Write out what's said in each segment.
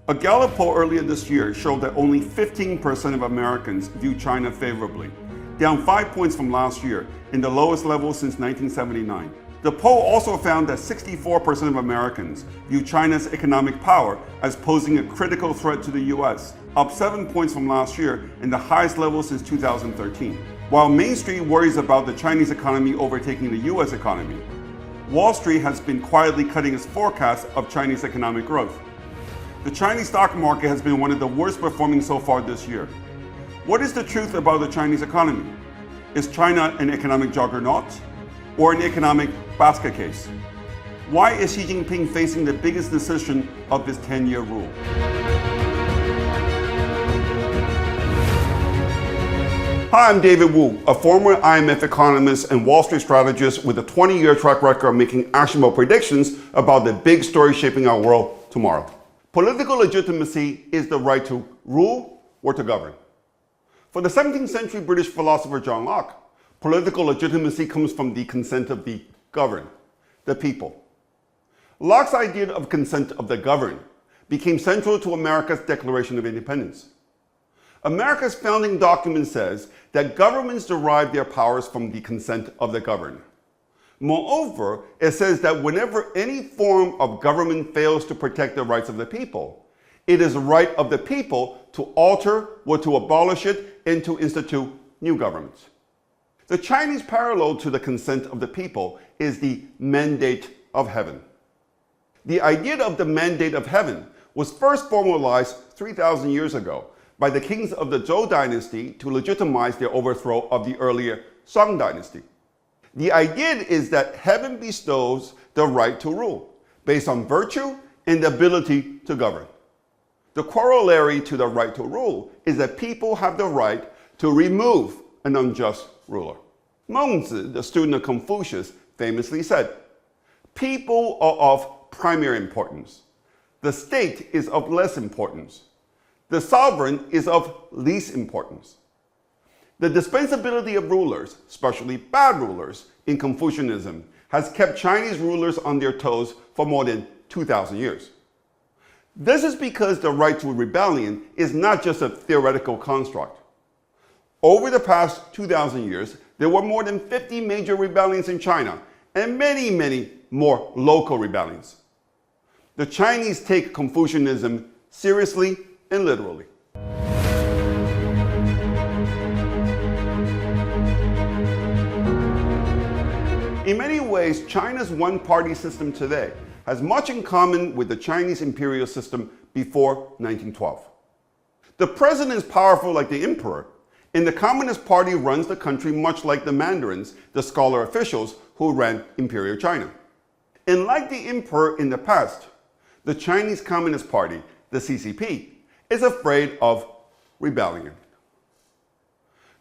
A Gallup poll earlier this year showed that only 15% of Americans view China favorably, down 5 points from last year, in the lowest level since 1979. The poll also found that 64% of Americans view China's economic power as posing a critical threat to the US, up 7 points from last year and the highest level since 2013. While Main Street worries about the Chinese economy overtaking the US economy, Wall Street has been quietly cutting its forecast of Chinese economic growth. The Chinese stock market has been one of the worst performing so far this year. What is the truth about the Chinese economy? Is China an economic juggernaut or an economic basket case? Why is Xi Jinping facing the biggest decision of his 10-year rule? Hi, I'm David Wu, a former IMF economist and Wall Street strategist with a 20-year track record of making actionable predictions about the big story shaping our world tomorrow. Political legitimacy is the right to rule or to govern. For the 17th century British philosopher John Locke, political legitimacy comes from the consent of the governed, the people. Locke's idea of consent of the governed became central to America's Declaration of Independence. America's founding document says that governments derive their powers from the consent of the governed. Moreover, it says that whenever any form of government fails to protect the rights of the people, it is the right of the people to alter or to abolish it and to institute new governments. The Chinese parallel to the consent of the people is the mandate of heaven. The idea of the mandate of heaven was first formalized 3,000 years ago by the kings of the Zhou dynasty to legitimize their overthrow of the earlier Song dynasty. The idea is that heaven bestows the right to rule based on virtue and the ability to govern. The corollary to the right to rule is that people have the right to remove an unjust ruler. Mencius, the student of Confucius, famously said, "People are of primary importance. The state is of less importance. The sovereign is of least importance." The dispensability of rulers, especially bad rulers, in Confucianism has kept Chinese rulers on their toes for more than 2,000 years. This is because the right to rebellion is not just a theoretical construct. Over the past 2,000 years, there were more than 50 major rebellions in China and many, many more local rebellions. The Chinese take Confucianism seriously and literally. In many ways, China's one-party system today has much in common with the Chinese imperial system before 1912. The president is powerful like the emperor, and the Communist Party runs the country much like the mandarins, the scholar officials who ran imperial China. And like the emperor in the past, the Chinese Communist Party, the CCP, is afraid of rebellion.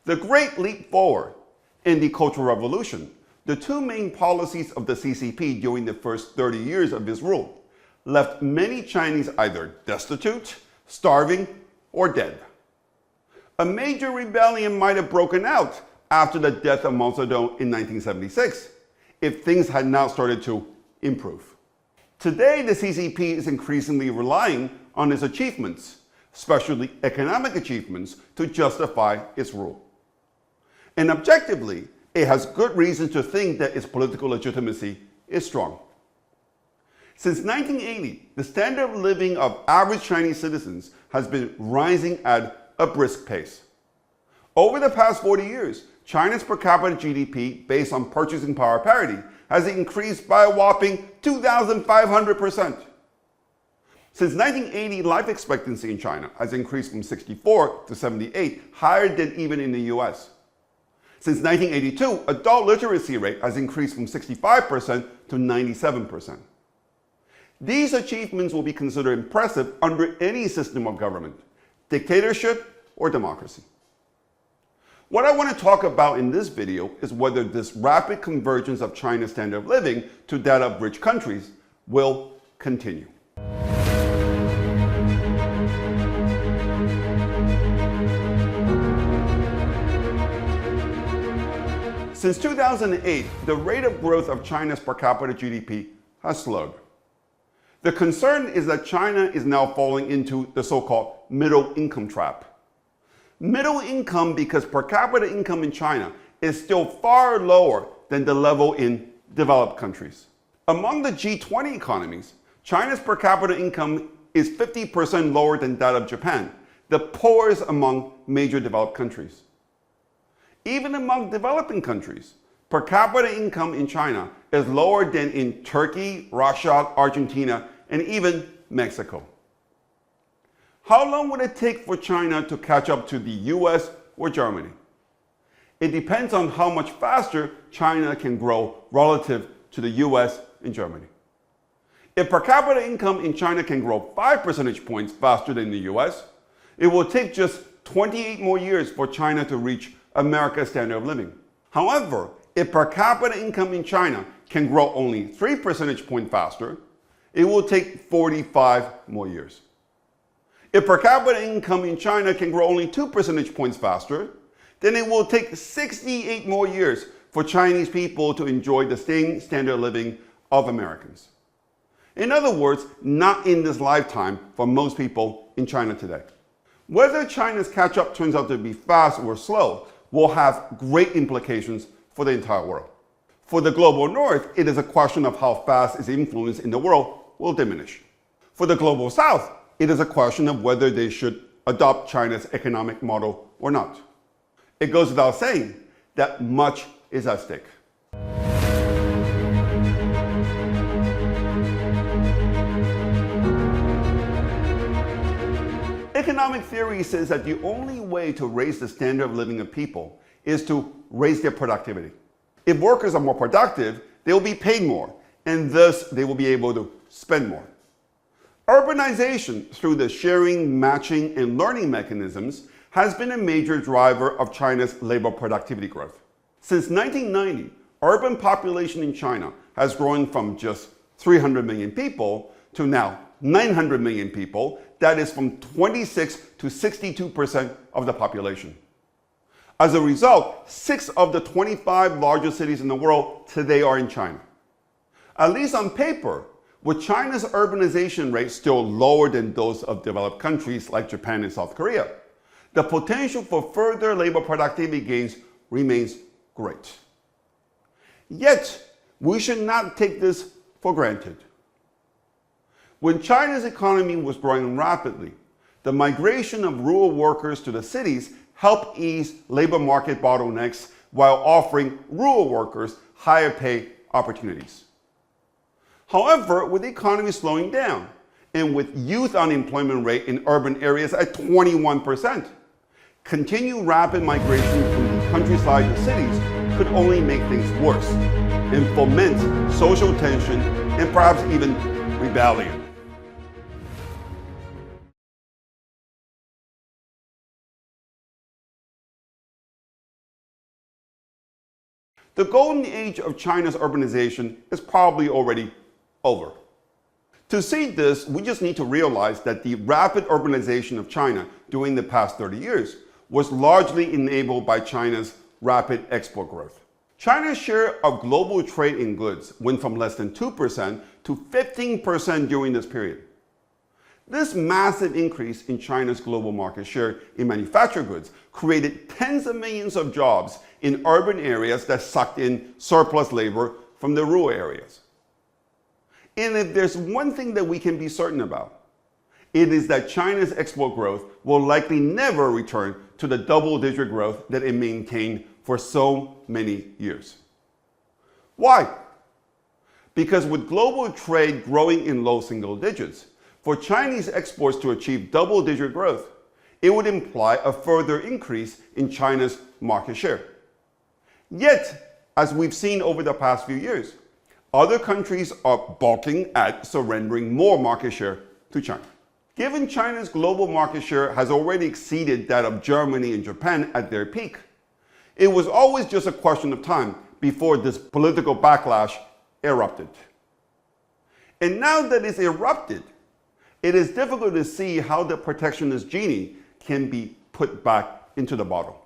The Great Leap Forward and the Cultural Revolution, the two main policies of the CCP during the first 30 years of his rule, left many Chinese either destitute, starving, or dead. A major rebellion might have broken out after the death of Mao Zedong in 1976, if things had not started to improve. Today, the CCP is increasingly relying on its achievements, especially economic achievements, to justify its rule. And objectively, it has good reason to think that its political legitimacy is strong. Since 1980, the standard of living of average Chinese citizens has been rising at a brisk pace. Over the past 40 years, China's per capita GDP, based on purchasing power parity, has increased by a whopping 2,500%. Since 1980, life expectancy in China has increased from 64 to 78, higher than even in the US. Since 1982, adult literacy rate has increased from 65% to 97%. These achievements will be considered impressive under any system of government, dictatorship or democracy. What I want to talk about in this video is whether this rapid convergence of China's standard of living to that of rich countries will continue. Since 2008, the rate of growth of China's per capita GDP has slowed. The concern is that China is now falling into the so-called middle income trap. Middle income because per capita income in China is still far lower than the level in developed countries. Among the G20 economies, China's per capita income is 50% lower than that of Japan, the poorest among major developed countries. Even among developing countries, per capita income in China is lower than in Turkey, Russia, Argentina, and even Mexico. How long would it take for China to catch up to the US or Germany? It depends on how much faster China can grow relative to the US and Germany. If per capita income in China can grow 5 percentage points faster than the US, it will take just 28 more years for China to reach America's standard of living. However, if per capita income in China can grow only 3 percentage points faster, it will take 45 more years. If per capita income in China can grow only 2 percentage points faster, then it will take 68 more years for Chinese people to enjoy the same standard of living of Americans. In other words, not in this lifetime for most people in China today. Whether China's catch-up turns out to be fast or slow will have great implications for the entire world. For the global north, it is a question of how fast its influence in the world will diminish. For the global south, it is a question of whether they should adopt China's economic model or not. It goes without saying that much is at stake. Economic theory says that the only way to raise the standard of living of people is to raise their productivity. If workers are more productive, they will be paid more, and thus they will be able to spend more. Urbanization, through the sharing, matching, and learning mechanisms, has been a major driver of China's labor productivity growth. Since 1990, urban population in China has grown from just 300 million people to now 900 million people. That is from 26 to 62% of the population. As a result, 6 of the 25 largest cities in the world today are in China. At least on paper, with China's urbanization rate still lower than those of developed countries like Japan and South Korea, the potential for further labor productivity gains remains great. Yet, we should not take this for granted. When China's economy was growing rapidly, the migration of rural workers to the cities helped ease labor market bottlenecks while offering rural workers higher pay opportunities. However, with the economy slowing down, and with youth unemployment rate in urban areas at 21%, continued rapid migration from the countryside to cities could only make things worse and foment social tension and perhaps even rebellion. The golden age of China's urbanization is probably already over. To see this, we just need to realize that the rapid urbanization of China during the past 30 years was largely enabled by China's rapid export growth. China's share of global trade in goods went from less than 2% to 15% during this period. This massive increase in China's global market share in manufactured goods created tens of millions of jobs in urban areas that sucked in surplus labor from the rural areas. And if there's one thing that we can be certain about, it is that China's export growth will likely never return to the double-digit growth that it maintained for so many years. Why? Because with global trade growing in low single digits, for Chinese exports to achieve double-digit growth, it would imply a further increase in China's market share. Yet, as we've seen over the past few years, other countries are balking at surrendering more market share to China. Given China's global market share has already exceeded that of Germany and Japan at their peak, it was always just a question of time before this political backlash erupted. And now that it's erupted, it is difficult to see how the protectionist genie can be put back into the bottle.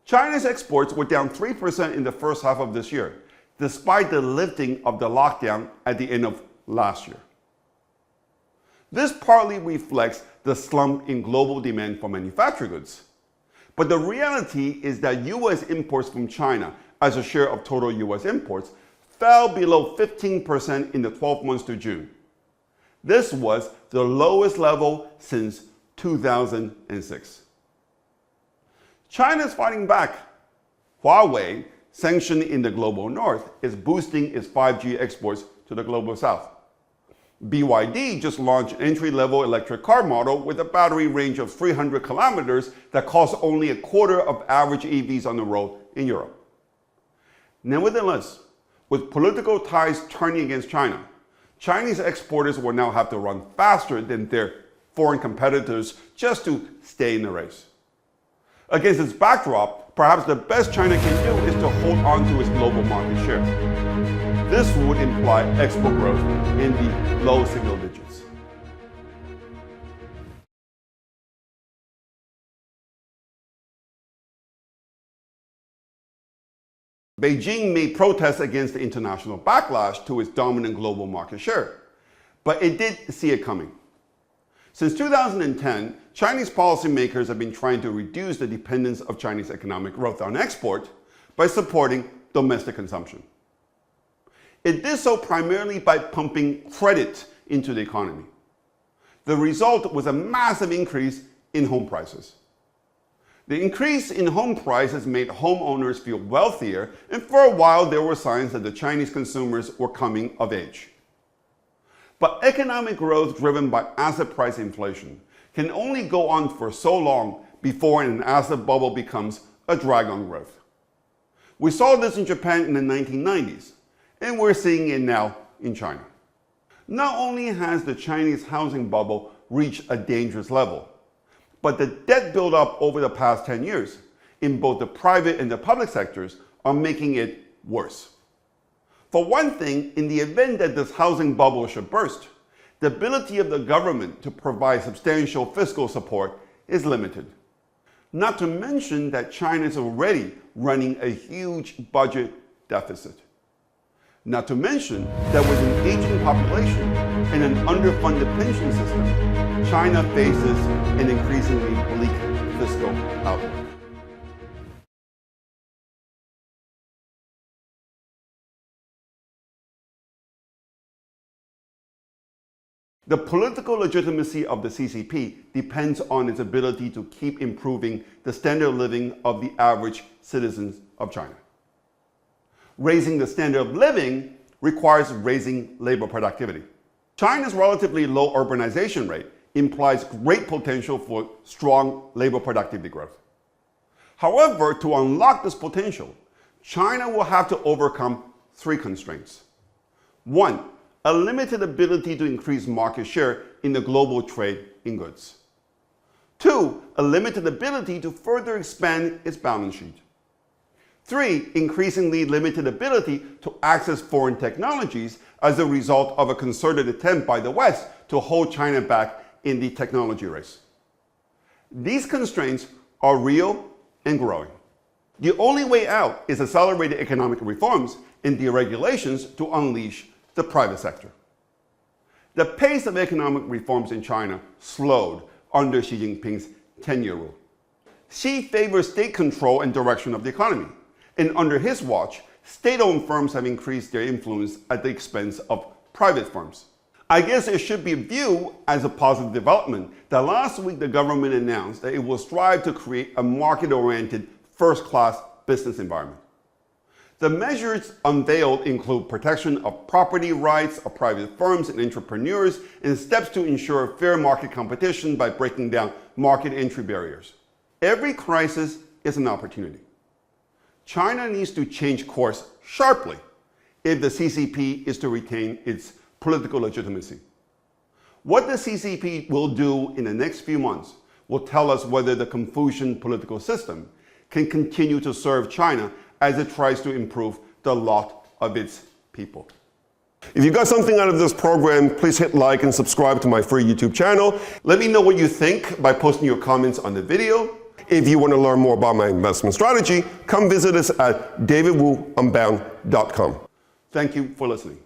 China's exports were down 3% in the first half of this year, despite the lifting of the lockdown at the end of last year. This partly reflects the slump in global demand for manufactured goods. But the reality is that US imports from China as a share of total US imports fell below 15% in the 12 months to June. This was the lowest level since 2006. China is fighting back. Huawei, sanctioned in the global north, is boosting its 5G exports to the global south. BYD just launched an entry-level electric car model with a battery range of 300 kilometers that costs only a quarter of average EVs on the road in Europe. Nevertheless, with political ties turning against China, Chinese exporters will now have to run faster than their foreign competitors just to stay in the race. Against this backdrop, perhaps the best China can do is to hold on to its global market share. This would imply export growth in the low single digits. Beijing may protest against the international backlash to its dominant global market share, but it did see it coming. Since 2010, Chinese policymakers have been trying to reduce the dependence of Chinese economic growth on export by supporting domestic consumption. It did so primarily by pumping credit into the economy. The result was a massive increase in home prices. The increase in home prices made homeowners feel wealthier, and for a while there were signs that the Chinese consumers were coming of age. But economic growth driven by asset price inflation can only go on for so long before an asset bubble becomes a drag on growth. We saw this in Japan in the 1990s, and we're seeing it now in China. Not only has the Chinese housing bubble reached a dangerous level, but the debt buildup over the past 10 years in both the private and the public sectors are making it worse. For one thing, in the event that this housing bubble should burst, the ability of the government to provide substantial fiscal support is limited. Not to mention that China is already running a huge budget deficit. Not to mention that with an aging population and an underfunded pension system, China faces an increasingly bleak fiscal outlook. The political legitimacy of the CCP depends on its ability to keep improving the standard of living of the average citizens of China. Raising the standard of living requires raising labor productivity. China's relatively low urbanization rate implies great potential for strong labor productivity growth. However, to unlock this potential, China will have to overcome three constraints. One, a limited ability to increase market share in the global trade in goods. Two, a limited ability to further expand its balance sheet. Three, increasingly limited ability to access foreign technologies as a result of a concerted attempt by the West to hold China back in the technology race. These constraints are real and growing. The only way out is accelerated economic reforms and deregulations to unleash the private sector. The pace of economic reforms in China slowed under Xi Jinping's 10-year rule. Xi favors state control and direction of the economy, and under his watch, state-owned firms have increased their influence at the expense of private firms. I guess it should be viewed as a positive development that last week the government announced that it will strive to create a market-oriented, first-class business environment. The measures unveiled include protection of property rights of private firms and entrepreneurs and steps to ensure fair market competition by breaking down market entry barriers. Every crisis is an opportunity. China needs to change course sharply if the CCP is to retain its political legitimacy. What the CCP will do in the next few months will tell us whether the Confucian political system can continue to serve China as it tries to improve the lot of its people. If you got something out of this program, please hit like and subscribe to my free YouTube channel. Let me know what you think by posting your comments on the video. If you want to learn more about my investment strategy, come visit us at davidwuunbound.com. Thank you for listening.